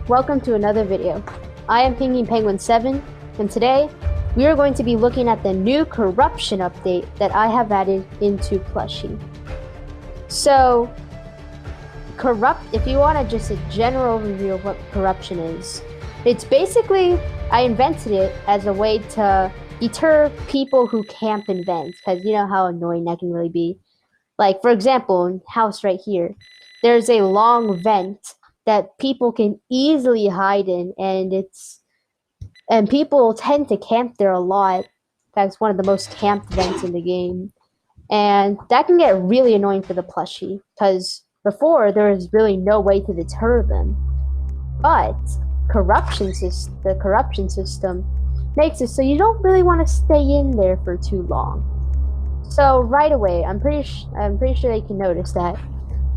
welcome to another video. I am Pinky Penguin 7, and today we are going to be looking at the new corruption update that I have added into Plushy. So, if you want just a general review of what corruption is, it's basically, I invented it as a way to deter people who camp in vents, because you know how annoying that can really be. Like, for example, in house right here, there's a long vent that people can easily hide in, and people tend to camp there a lot. That's one of the most camped vents in the game. And that can get really annoying for the plushie, because before there was really no way to deter them. But the corruption system makes it so you don't really want to stay in there for too long. So right away, I'm pretty sure they can notice that.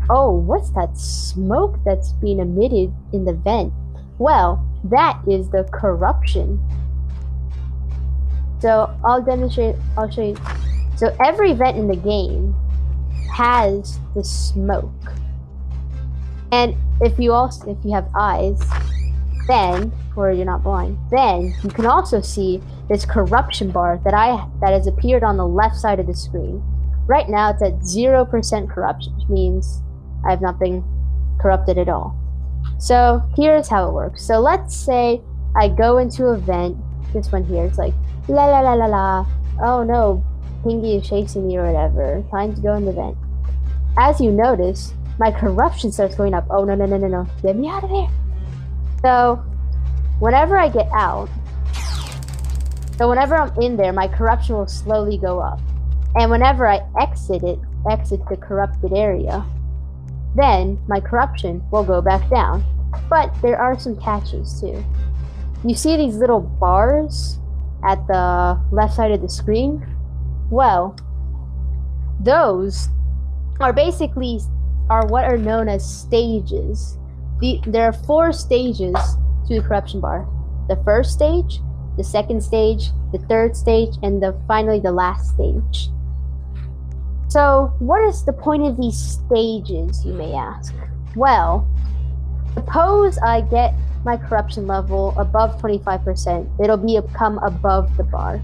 Oh, what's that smoke that's being emitted in the vent? Well, that is the corruption. So I'll show you. So every vent in the game has the smoke. And if you have eyes, then, or you're not blind, then you can also see this corruption bar that has appeared on the left side of the screen. Right now it's at 0% corruption, which means I have not been corrupted at all. So here's how it works. So let's say I go into a vent, this one here, it's like, la la la la la, oh no, Pinky is chasing me or whatever, time to go in the vent. As you notice, my corruption starts going up. Oh no, no, no, no, no, get me out of there. So whenever I get out, whenever I'm in there, my corruption will slowly go up. And whenever I exit the corrupted area, then my corruption will go back down. But there are some catches too. You see these little bars at the left side of the screen? Well, those are basically what are known as stages. There are 4 stages to the corruption bar. The first stage, the second stage, the third stage, and finally the last stage. So, what is the point of these stages, you may ask? Well, suppose I get my corruption level above 25%, it'll become above the bar.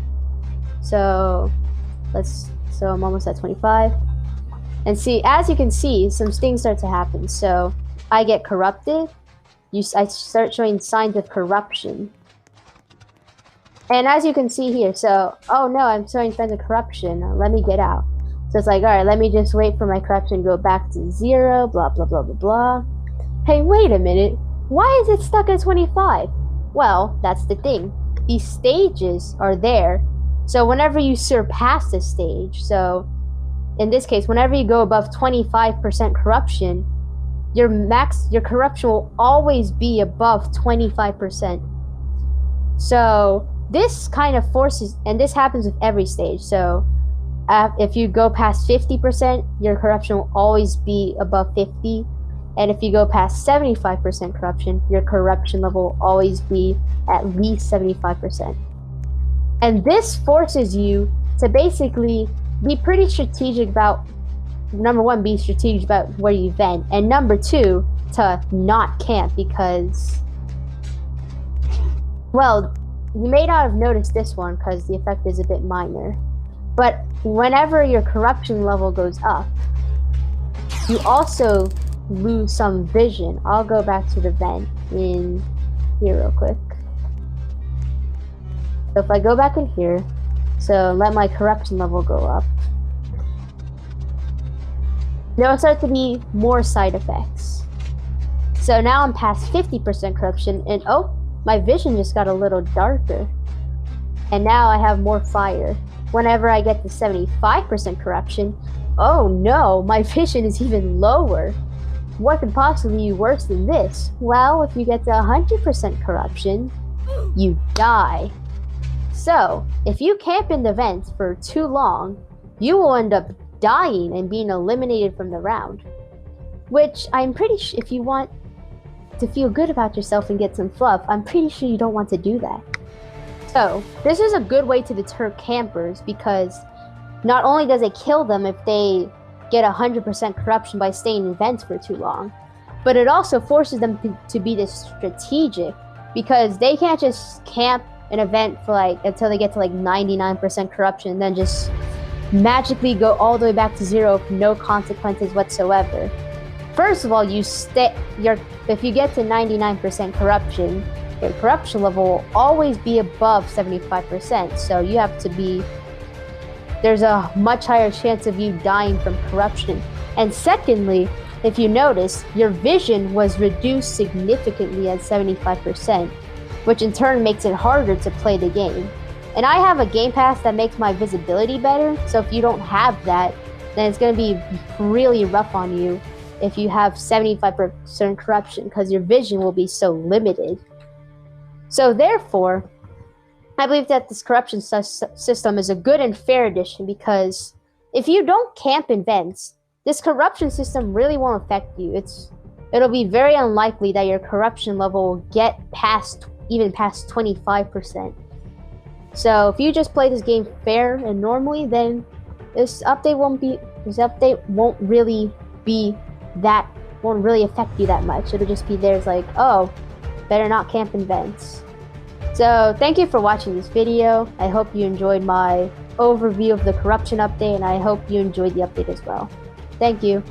So I'm almost at 25. And see, as you can see, some things start to happen. So, I get corrupted, I start showing signs of corruption. And as you can see here, so, oh no, I'm showing signs of corruption, let me get out. So it's like, alright, let me just wait for my corruption to go back to 0, blah, blah, blah, blah, blah. Hey, wait a minute. Why is it stuck at 25? Well, that's the thing. These stages are there. So whenever you surpass the stage, so in this case, whenever you go above 25% corruption, your corruption will always be above 25%. So this kind of forces, and this happens with every stage. So if you go past 50%, your corruption will always be above 50. And if you go past 75% corruption, your corruption level will always be at least 75%. And this forces you to basically be pretty strategic about, number 1, be strategic about where you vent, and number 2, to not camp, because, well, you may not have noticed this one because the effect is a bit minor. But whenever your corruption level goes up, you also lose some vision. I'll go back to the vent in here real quick. So if I go back in here, so let my corruption level go up, there will start to be more side effects. So now I'm past 50% corruption, and oh, my vision just got a little darker. And now I have more fire. Whenever I get to 75% corruption, oh no, my vision is even lower. What could possibly be worse than this? Well, if you get to 100% corruption, you die. So, if you camp in the vents for too long, you will end up dying and being eliminated from the round. Which I'm pretty sure, if you want to feel good about yourself and get some fluff, I'm pretty sure you don't want to do that. So, this is a good way to deter campers, because not only does it kill them if they get 100% corruption by staying in vents for too long, but it also forces them to be this strategic, because they can't just camp an event for like until they get to like 99% corruption and then just magically go all the way back to 0 with no consequences whatsoever. First of all, if you get to 99% corruption, your corruption level will always be above 75%. So you have to be, there's a much higher chance of you dying from corruption. And secondly, if you notice, your vision was reduced significantly at 75%, which in turn makes it harder to play the game. And I have a game pass that makes my visibility better, so if you don't have that, then it's going to be really rough on you if you have 75% corruption, because your vision will be so limited. So therefore, I believe that this corruption system is a good and fair addition, because if you don't camp in vents, this corruption system really won't affect you. It'll be very unlikely that your corruption level will get even past 25%. So if you just play this game fair and normally, then this update won't really affect you that much. It'll just be there's like, oh, better not camp in vents. So thank you for watching this video. I hope you enjoyed my overview of the corruption update, and I hope you enjoyed the update as well. Thank you.